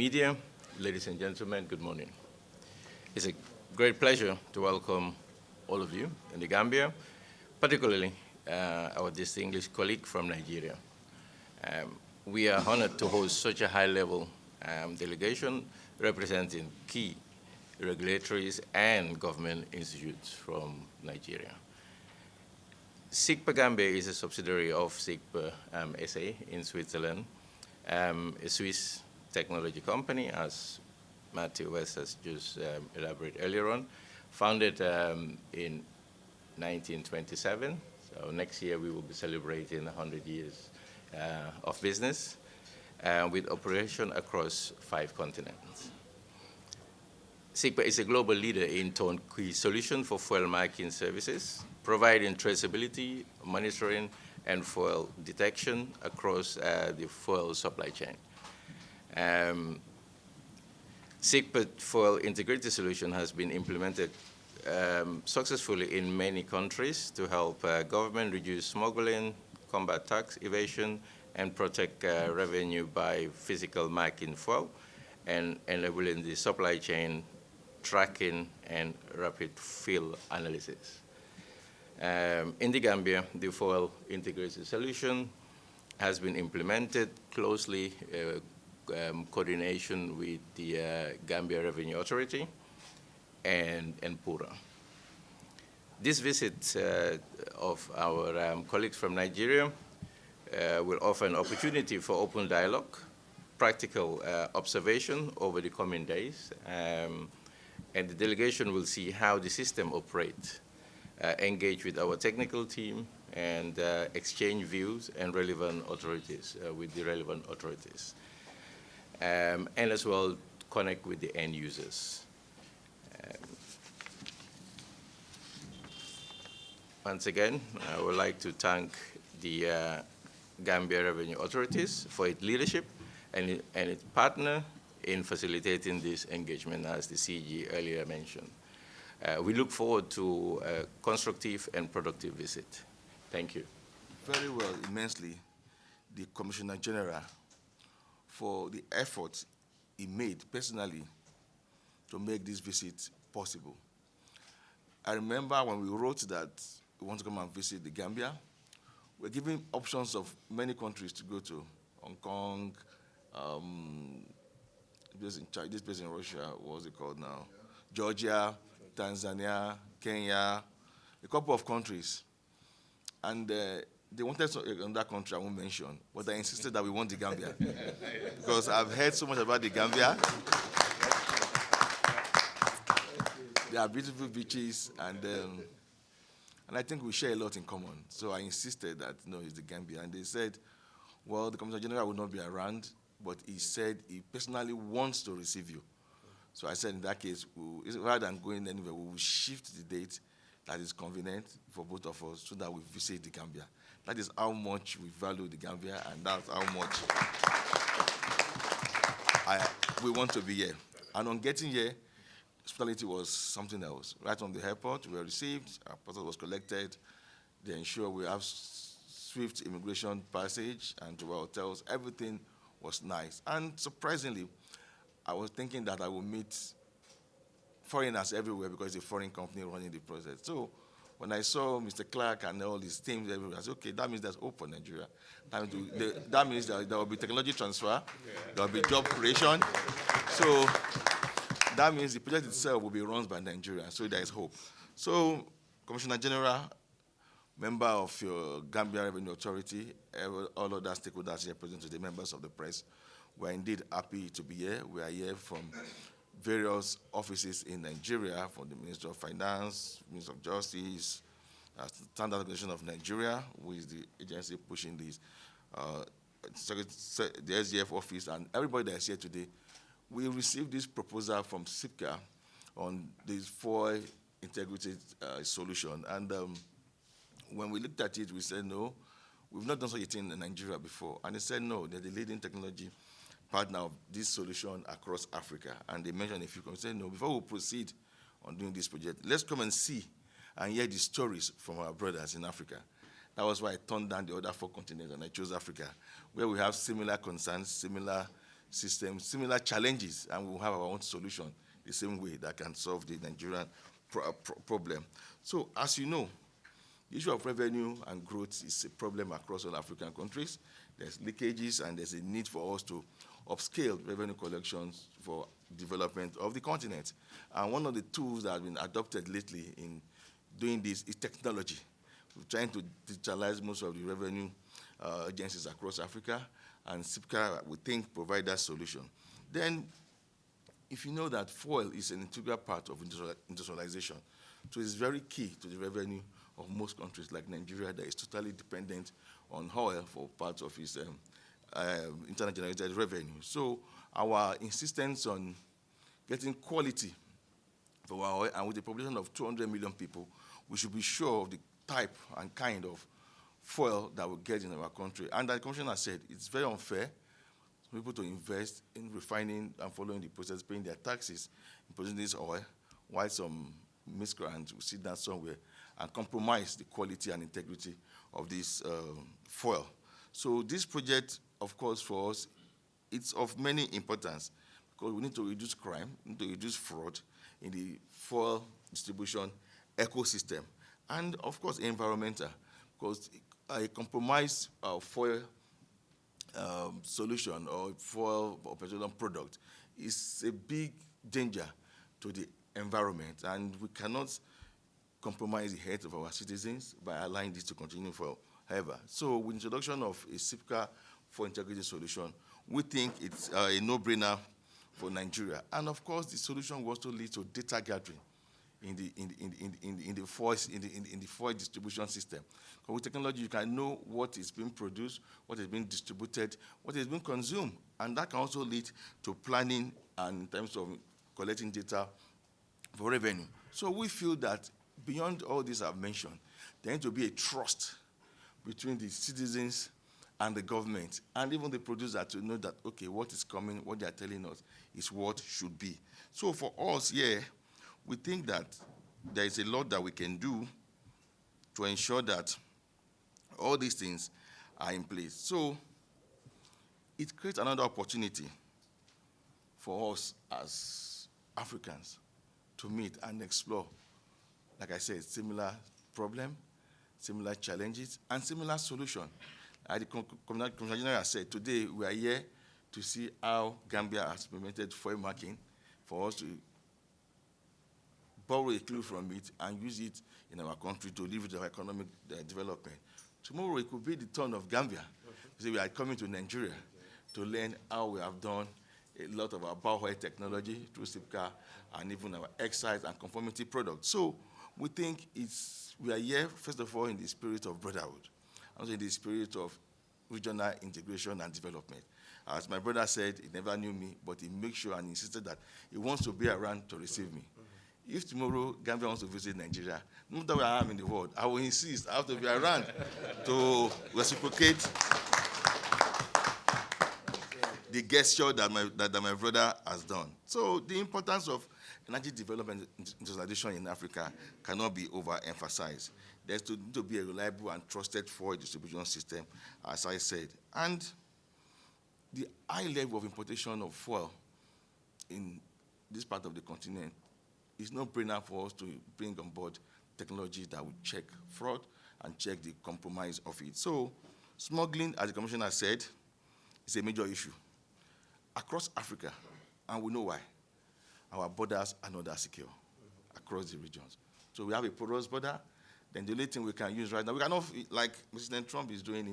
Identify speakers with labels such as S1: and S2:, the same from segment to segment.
S1: media, ladies and gentlemen, good morning. It's a great pleasure to welcome all of you in the Gambia, particularly our distinguished colleague from Nigeria. We are honored to host such a high-level delegation representing key regulatories and government institutes from Nigeria. SIGPA Gambia is a subsidiary of SIGPA SA in Switzerland, a Swiss technology company, as Matthew West has just elaborated earlier on, founded in 1927. So next year we will be celebrating 100 years of business with operation across 5 continents. SIGPA is a global leader in turnkey solution for fuel marking services, providing traceability, monitoring, and fuel detection across the fuel supply chain. SIGPA Fuel Integrity Solution has been implemented successfully in many countries to help government reduce smuggling, combat tax evasion, and protect revenue by physical marking fuel and enabling the supply chain tracking and rapid field analysis. In the Gambia, the Fuel Integrated Solution has been implemented closely coordination with the Gambia Revenue Authority and KORA. This visit of our colleagues from Nigeria will offer an opportunity for open dialogue, practical observation over the coming days, and the delegation will see how the system operates, engage with our technical team, and exchange views and relevant authorities with the relevant authorities. And as well connect with the end users. Once again, I would like to thank the Gambia Revenue Authorities for its leadership and its partner in facilitating this engagement, as the CG earlier mentioned. We look forward to a constructive and productive visit. Thank you.
S2: Very well, immensely, the Commissioner General for the effort he made personally to make this visit possible. I remember when we wrote that we want to come and visit the Gambia, we're given options of many countries to go to. Hong Kong, this place in Russia, what's it called now? Georgia, Tanzania, Kenya, a couple of countries. And they wanted another country I won't mention, but I insisted that we want the Gambia because I've heard so much about the Gambia. There are beautiful beaches, and I think we share a lot in common. So I insisted that, no, it's the Gambia. And they said, well, the Commissioner General will not be around, but he said he personally wants to receive you. So I said, in that case, rather than going anywhere, we will shift the date that is convenient for both of us so that we visit the Gambia. That is how much we value the Gambia, and that's how much we want to be here. And on getting here, hospitality was something else. Right from the airport, we were received, our passport was collected, they ensure we have swift immigration passage, and to our hotels, everything was nice. And surprisingly, I was thinking that I would meet foreigners everywhere because it's a foreign company running the process. So when I saw Mr. Clark and all his teams everywhere, I said, okay, that means there's hope for Nigeria. That means that there will be technology transfer, there will be job creation. So that means the project itself will be run by Nigeria, so there is hope. So, Commissioner General, member of your Gambia Revenue Authority, all other stakeholders here present today, members of the press, we're indeed happy to be here. We are here from various offices in Nigeria, from the Ministry of Finance, Ministry of Justice, Standard Organization of Nigeria, who is the agency pushing this, the SDF office, and everybody that is here today. We received this proposal from SIGPA on this fuel integrated solution. And when we looked at it, we said, no, we've not done such a thing in Nigeria before. And they said, no, they're the leading technology partner of this solution across Africa. And they mentioned a few companies. Said, no, before we proceed on doing this project, let's come and see and hear the stories from our brothers in Africa. That was why I turned down the other 4 continents and I chose Africa, where we have similar concerns, similar system, similar challenges, and we'll have our own solution the same way that can solve the Nigerian problem. So, as you know, the issue of revenue and growth is a problem across all African countries. There's leakages, and there's a need for us to upscale revenue collections for development of the continent. And one of the tools that have been adopted lately in doing this is technology. We're trying to digitalize most of the revenue agencies across Africa, and SIPCA, we think, provide that solution. Then, if you know that fuel is an integral part of industrialization, so it's very key to the revenue of most countries like Nigeria that is totally dependent on oil for part of its internal generated revenue. So our insistence on getting quality for our oil, and with a population of 200 million people, we should be sure of the type and kind of fuel that we get in our country. And like the Commissioner said, it's very unfair for people to invest in refining and following the process, paying their taxes, in producing this oil, while some miscreants will sit down somewhere and compromise the quality and integrity of this fuel. So this project, of course, for us, it's of many importance because we need to reduce crime, we need to reduce fraud in the fuel distribution ecosystem. And, of course, environmental, because a compromised fuel solution or fuel or petroleum product is a big danger to the environment, and we cannot compromise the health of our citizens by allowing this to continue forever. So with the introduction of a SIPCA for integrity solution, we think it's a no-brainer for Nigeria. And of course, the solution was to lead to data gathering in the fuel distribution system. Because with technology, you can know what is being produced, what is being distributed, what is being consumed, and that can also lead to planning and in terms of collecting data for revenue. So we feel that beyond all this I've mentioned, there needs to be a trust between the citizens and the government, and even the producer, to know that, okay, what is coming, what they are telling us is what should be. So for us here, we think that there is a lot that we can do to ensure that all these things are in place. So it creates another opportunity for us as Africans to meet and explore, like I said, similar problem, similar challenges, and similar solution. As the Commissioner General said, today we are here to see how Gambia has implemented fuel marking for us to borrow a clue from it and use it in our country to leverage our economic development. Tomorrow it could be the turn of Gambia. So we are coming to Nigeria to learn how we have done a lot of our biofuel technology through SIPCA and even our excise and conformity products. So we think we are here, first of all, in the spirit of brotherhood, also in the spirit of regional integration and development. As my brother said, he never knew me, but he made sure and insisted that he wants to be around to receive me. If tomorrow Gambia wants to visit Nigeria, no matter where I am in the world, I will insist I have to be around to reciprocate the gesture that my brother has done. So the importance of energy development and industrialization in Africa cannot be overemphasized. There's to be a reliable and trusted fuel distribution system, as I said. And the high level of importation of fuel in this part of the continent is no brainer for us to bring on board technology that will check fraud and check the compromise of it. So smuggling, as the Commissioner said, is a major issue across Africa, and we know why. Our borders are not that secure across the regions. So we have a porous border, then the only thing we can use right now, we cannot, like President Trump is doing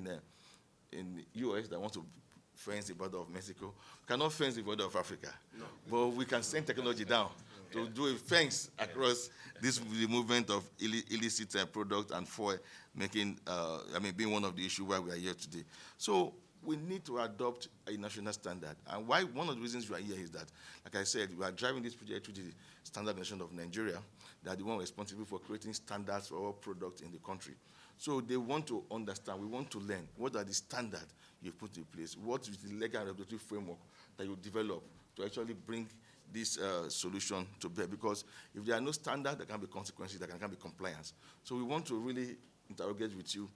S2: in the US that wants to fence the border of Mexico, we cannot fence the border of Africa. No. But we can send technology down to do a fence across the movement of illicit product and fuel, being one of the issues why we are here today. So we need to adopt a national standard. And why one of the reasons we are here is that, like I said, we are driving this project through the Standard Nation of Nigeria, that are the one responsible for creating standards for all products in the country. So they want to understand, we want to learn, what are the standards you've put in place, what is the legal and regulatory framework that you develop to actually bring this solution to bear, because if there are no standards, there can be consequences, there can be compliance. So we want to really interrogate with you,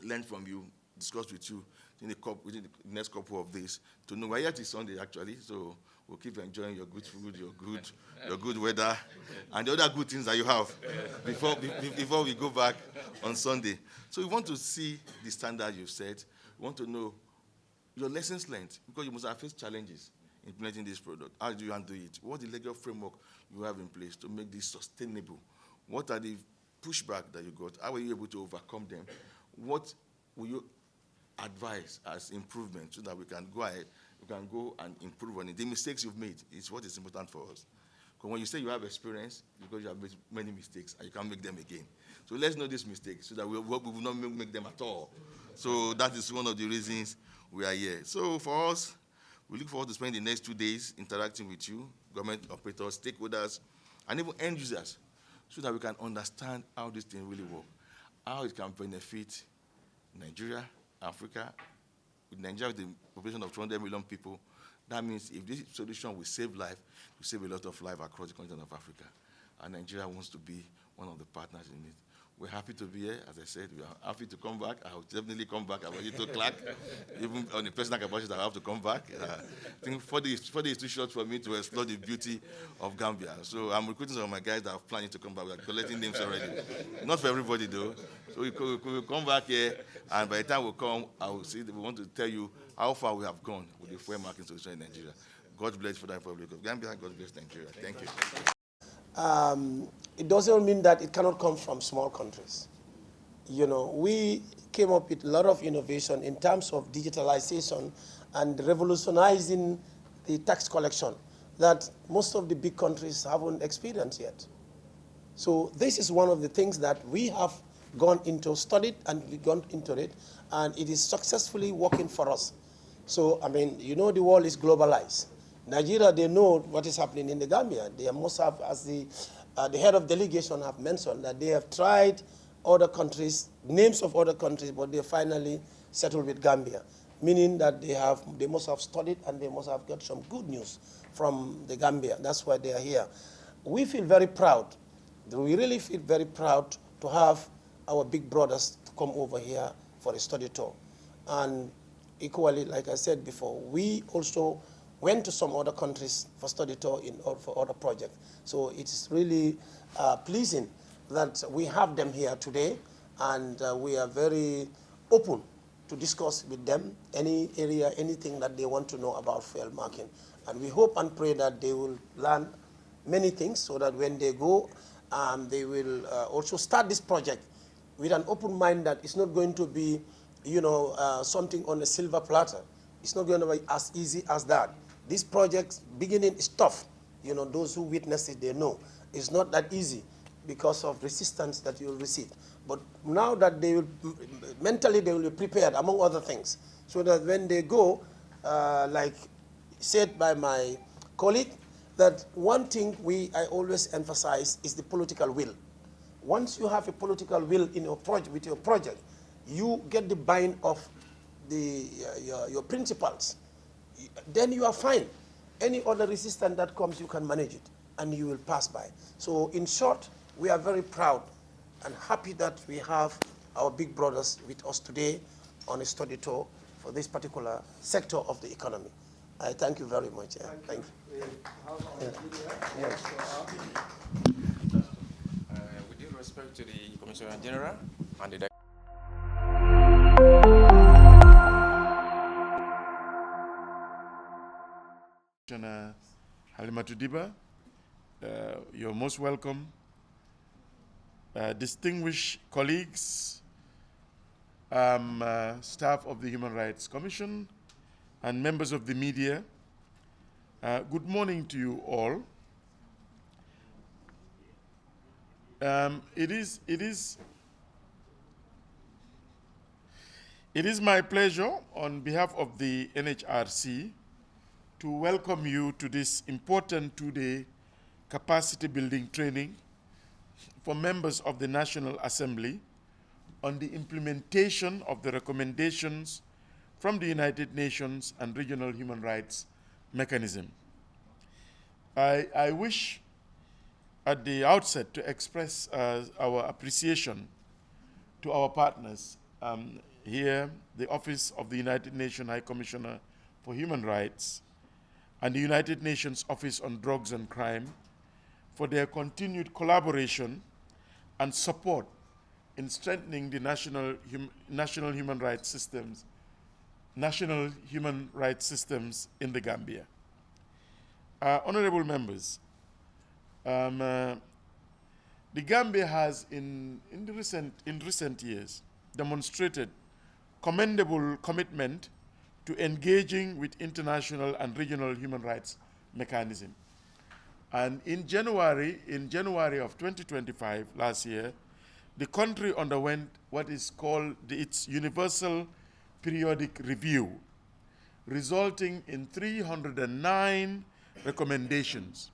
S2: learn from you, discuss with you, within the next couple of days to know. We're here till Sunday, actually, so we'll keep enjoying your good food, your good weather, and the other good things that you have before we go back on Sunday. So we want to see the standard you've set. We want to know your lessons learned, because you must have faced challenges implementing this product. How do you handle it? What's the legal framework you have in place to make this sustainable? What are the pushback that you got? How were you able to overcome them? What will you advise as improvement so that we can go ahead, we can go and improve on it? The mistakes you've made is what is important for us. Because when you say you have experience, because you have made many mistakes and you can't make them again. So let's know these mistakes so that we will not make them at all. So that is one of the reasons we are here. So for us, we look forward to spending the next 2 days interacting with you, government operators, stakeholders, and even end users, so that we can understand how this thing really works, how it can benefit Nigeria, Africa. With Nigeria, with the population of 200 million people, that means if this solution will save life, it will save a lot of life across the continent of Africa. And Nigeria wants to be one of the partners in it. We're happy to be here. As I said, we are happy to come back. I will definitely come back. I'm ready to Clark. Even on the personal capacity, I have to come back. I think 40 is too short for me to explore the beauty of Gambia. So I'm recruiting some of my guys that are planning to come back. We are collecting names already. Not for everybody, though. So we'll come back here, and by the time we come, I will see that we want to tell you how far we have gone with the fuel marking solution in Nigeria. God bless for the Republic of Gambia. God bless Nigeria. Thank you.
S3: It doesn't mean that it cannot come from small countries. You know, we came up with a lot of innovation in terms of digitalization and revolutionizing the tax collection that most of the big countries haven't experienced yet. So this is one of the things that we have gone into, studied and gone into it, and it is successfully working for us. So, I mean, you know, the world is globalized. Nigeria, they know what is happening in the Gambia. They must have, as the head of delegation have mentioned, that they have tried other countries, names of other countries, but they finally settled with Gambia, meaning that they must have studied and they must have got some good news from the Gambia. That's why they are here. We feel very proud. We really feel very proud to have our big brothers to come over here for a study tour. And equally, like I said before, we also went to some other countries for study tour for other projects. So it's really pleasing that we have them here today, and we are very open to discuss with them any area, anything that they want to know about fuel marking. And we hope and pray that they will learn many things so that when they go, they will also start this project with an open mind that it's not going to be, you know, something on a silver platter. It's not going to be as easy as that. This project beginning is tough. You know, those who witness it, they know. It's not that easy because of resistance that you will receive. But now that they will, mentally they will be prepared, among other things, so that when they go, like said by my colleague, that one thing I always emphasize is the political will. Once you have a political will in your project, with your project, you get the buy-in of your principals. Then you are fine. Any other resistance that comes, you can manage it, and you will pass by. So in short, we are very proud and happy that we have our big brothers with us today on a study tour for this particular sector of the economy. I thank you very much. Thank you.
S4: With due respect to the Commissioner General and the
S5: Halimatu Diba, you're most welcome. Distinguished colleagues, staff of the Human Rights Commission, and members of the media, good morning to you all. It is my pleasure on behalf of the NHRC to welcome you to this important 2-day capacity building training for members of the National Assembly on the implementation of the recommendations from the United Nations and Regional Human Rights Mechanism. I wish at the outset to express our appreciation to our partners here the Office of the United Nations High Commissioner for Human Rights and the United Nations Office on Drugs and Crime for their continued collaboration and support in strengthening the national human rights systems in the Gambia. Honorable members, the Gambia has in recent years demonstrated commendable commitment to engaging with international and regional human rights mechanisms. And in January of 2025, last year, the country underwent what is called its Universal Periodic Review, resulting in 309 recommendations,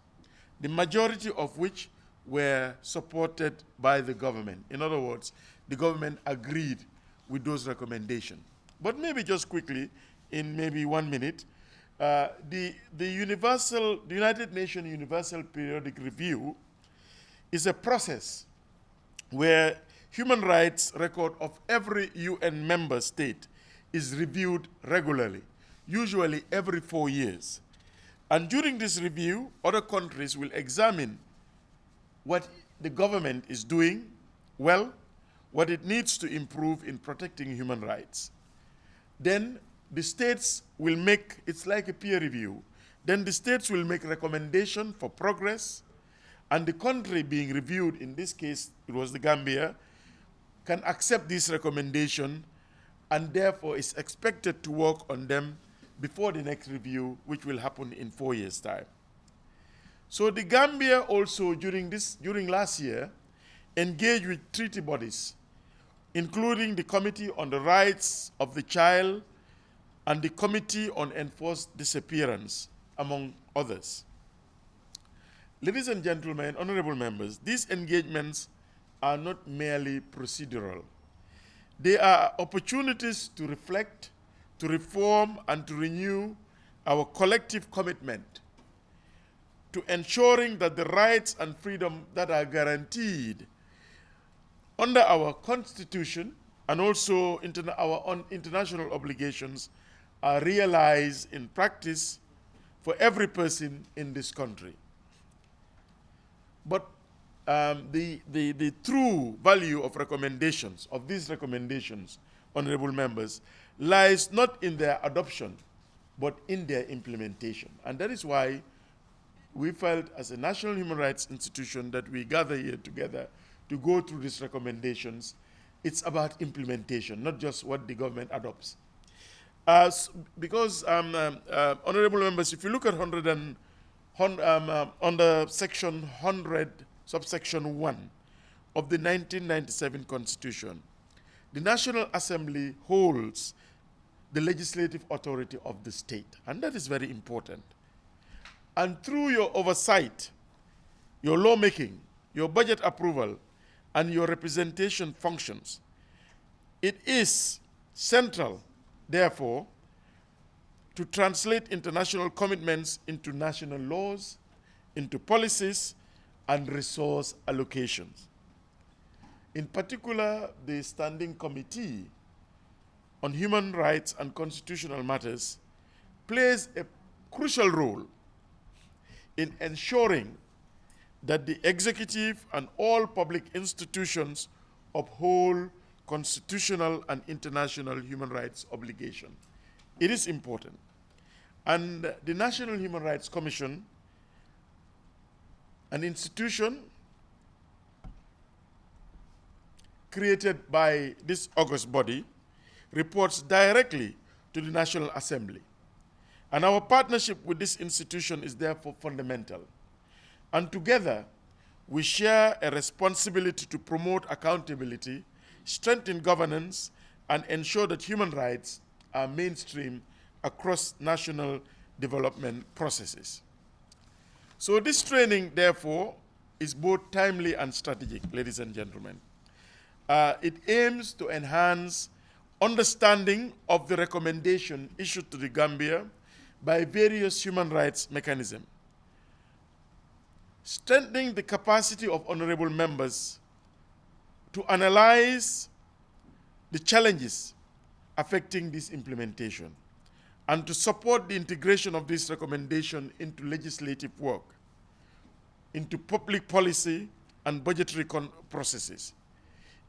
S5: the majority of which were supported by the government. In other words, the government agreed with those recommendations. But maybe just quickly, in maybe 1 minute, the United Nations Universal Periodic Review is a process where human rights record of every UN member state is reviewed regularly, usually every 4 years. And during this review, other countries will examine what the government is doing well, what it needs to improve in protecting human rights. Then the states will make, it's like a peer review, then the states will make recommendation for progress, and the country being reviewed, in this case it was the Gambia, can accept this recommendation and therefore is expected to work on them before the next review, which will happen in 4 years' time. So the Gambia also during last year engaged with treaty bodies, including the Committee on the Rights of the Child and the Committee on Enforced Disappearance, among others. Ladies and gentlemen, honorable members, these engagements are not merely procedural. They are opportunities to reflect, to reform, and to renew our collective commitment to ensuring that the rights and freedom that are guaranteed under our Constitution and also our international obligations are realized in practice for every person in this country. But the true value of recommendations, of these recommendations, honorable members, lies not in their adoption, but in their implementation. And that is why we felt as a national human rights institution that we gather here together to go through these recommendations. It's about implementation, not just what the government adopts. Because, honorable members, if you look at under section 100, subsection 1 of the 1997 Constitution, the National Assembly holds the legislative authority of the state, and that is very important. And through your oversight, your lawmaking, your budget approval, and your representation functions, it is central, therefore, to translate international commitments into national laws, into policies, and resource allocations. In particular, the Standing Committee on Human Rights and Constitutional Matters plays a crucial role in ensuring that the executive and all public institutions uphold constitutional and international human rights obligations. It is important. And the National Human Rights Commission, an institution created by this august body, reports directly to the National Assembly. And our partnership with this institution is therefore fundamental. And together, we share a responsibility to promote accountability, strengthen governance, and ensure that human rights are mainstream across national development processes. So this training, therefore, is both timely and strategic, ladies and gentlemen. It aims to enhance understanding of the recommendation issued to the Gambia by various human rights mechanisms, strengthening the capacity of honorable members to analyze the challenges affecting this implementation, and to support the integration of this recommendation into legislative work, into public policy and budgetary processes.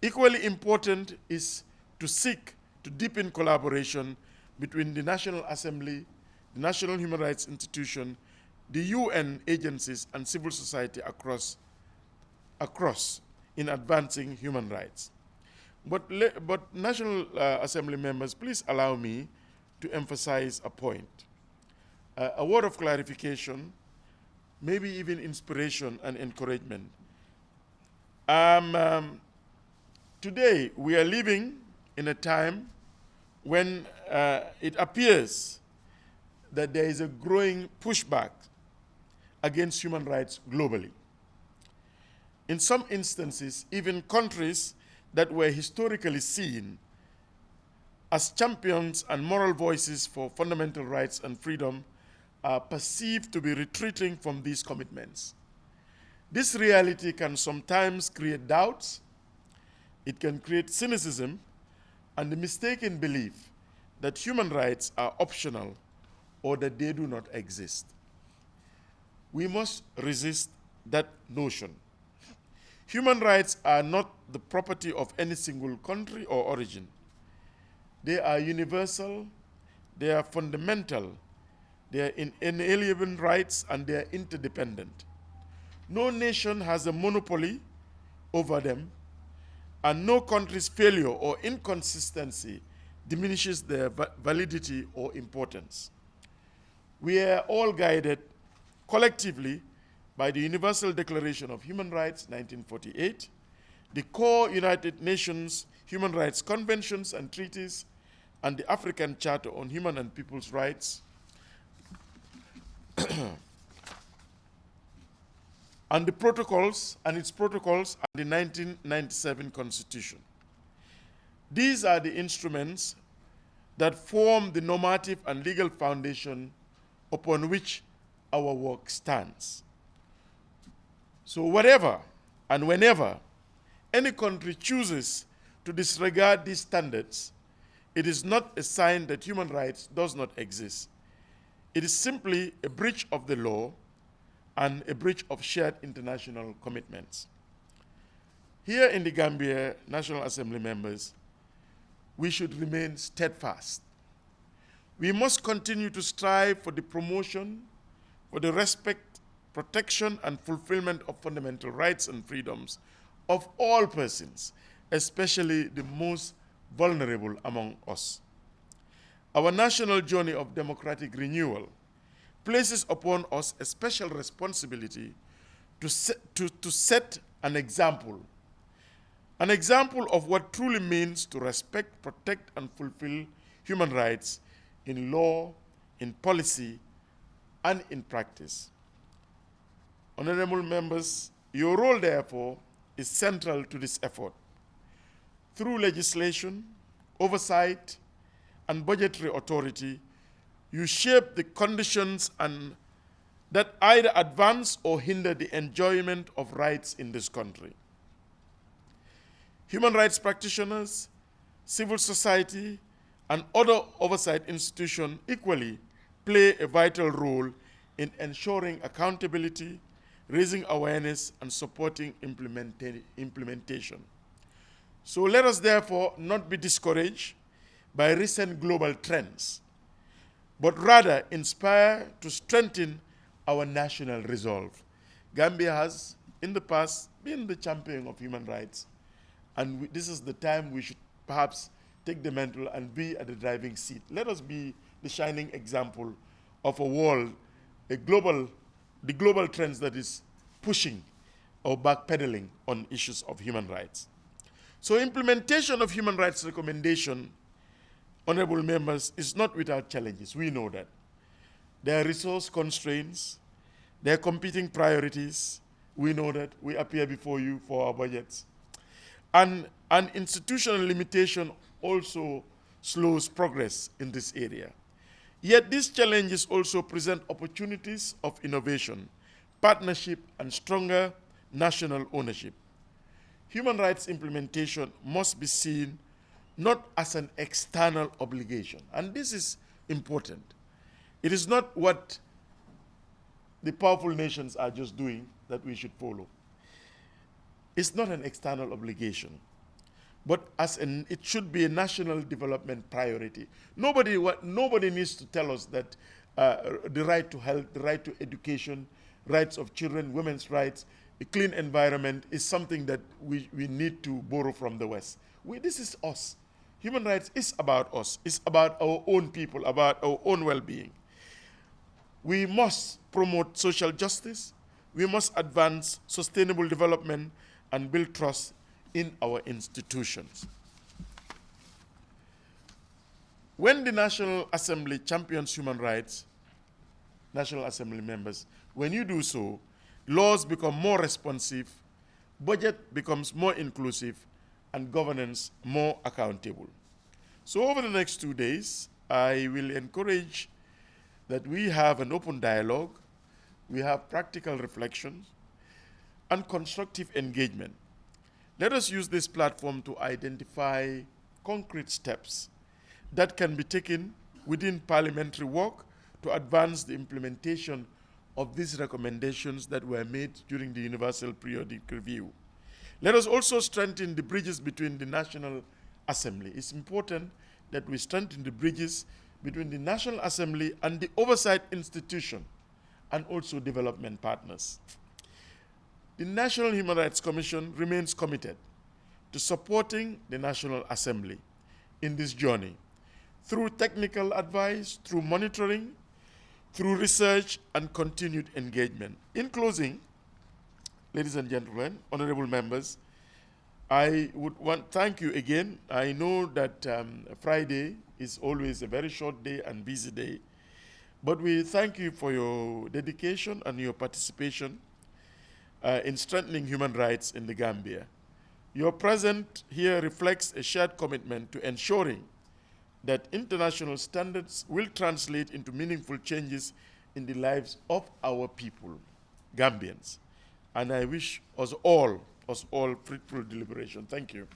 S5: Equally important is to seek to deepen collaboration between the National Assembly, the National Human Rights Institution, the UN agencies, and civil society across in advancing human rights. But National Assembly members, please allow me to emphasize a point. A word of clarification, maybe even inspiration and encouragement. Today, we are living in a time when it appears that there is a growing pushback against human rights globally. In some instances, even countries that were historically seen as champions and moral voices for fundamental rights and freedom are perceived to be retreating from these commitments. This reality can sometimes create doubts, it can create cynicism, and the mistaken belief that human rights are optional or that they do not exist. We must resist that notion. Human rights are not the property of any single country or origin. They are universal, they are fundamental, they are inalienable rights, and they are interdependent. No nation has a monopoly over them, and no country's failure or inconsistency diminishes their validity or importance. We are all guided collectively by the Universal Declaration of Human Rights, 1948, the core United Nations Human Rights Conventions and Treaties, and the African Charter on Human and People's Rights, and the protocols, and its protocols, and the 1997 Constitution. These are the instruments that form the normative and legal foundation upon which our work stands. So whatever and whenever any country chooses to disregard these standards, it is not a sign that human rights does not exist. It is simply a breach of the law and a breach of shared international commitments. Here in the Gambia, National Assembly members, we should remain steadfast. We must continue to strive for the promotion, for the respect, protection, and fulfillment of fundamental rights and freedoms of all persons, especially the most vulnerable among us. Our national journey of democratic renewal places upon us a special responsibility to set an example of what truly means to respect, protect, and fulfill human rights in law, in policy, and in practice. Honorable members, your role, therefore, is central to this effort. Through legislation, oversight, and budgetary authority, you shape the conditions that either advance or hinder the enjoyment of rights in this country. Human rights practitioners, civil society, and other oversight institutions equally play a vital role in ensuring accountability, raising awareness, and supporting implementation. So let us therefore not be discouraged by recent global trends, but rather inspire to strengthen our national resolve. Gambia has, in the past, been the champion of human rights, and this is the time we should perhaps take the mantle and be at the driving seat. Let us be the shining example of a world, the global trends that is pushing or backpedaling on issues of human rights. So implementation of human rights recommendation, honorable members, is not without challenges. We know that. There are resource constraints, there are competing priorities. We know that. We appear before you for our budgets. And an institutional limitation also slows progress in this area. Yet these challenges also present opportunities of innovation, partnership, and stronger national ownership. Human rights implementation must be seen not as an external obligation. And this is important. It is not what the powerful nations are just doing that we should follow. It's not an external obligation, but it should be a national development priority. Nobody needs to tell us that the right to health, the right to education, rights of children, women's rights, a clean environment is something that we need to borrow from the West. This is us. Human rights is about us. It's about our own people, about our own well-being. We must promote social justice. We must advance sustainable development and build trust in our institutions. When the National Assembly champions human rights, National Assembly members, when you do so, laws become more responsive, budget becomes more inclusive, and governance more accountable. So over the next 2 days, I will encourage that we have an open dialogue, we have practical reflections, and constructive engagement. Let us use this platform to identify concrete steps that can be taken within parliamentary work to advance the implementation of these recommendations that were made during the Universal Periodic Review. Let us also strengthen the bridges between the National Assembly. It's important that we strengthen the bridges between the National Assembly and the oversight institution and also development partners. The National Human Rights Commission remains committed to supporting the National Assembly in this journey through technical advice, through monitoring, through research, and continued engagement. In closing, ladies and gentlemen, honorable members, I would want to thank you again. I know that Friday is always a very short day and busy day, but we thank you for your dedication and your participation in strengthening human rights in the Gambia. Your presence here reflects a shared commitment to ensuring that international standards will translate into meaningful changes in the lives of our people, Gambians. And I wish us all fruitful deliberation. Thank you.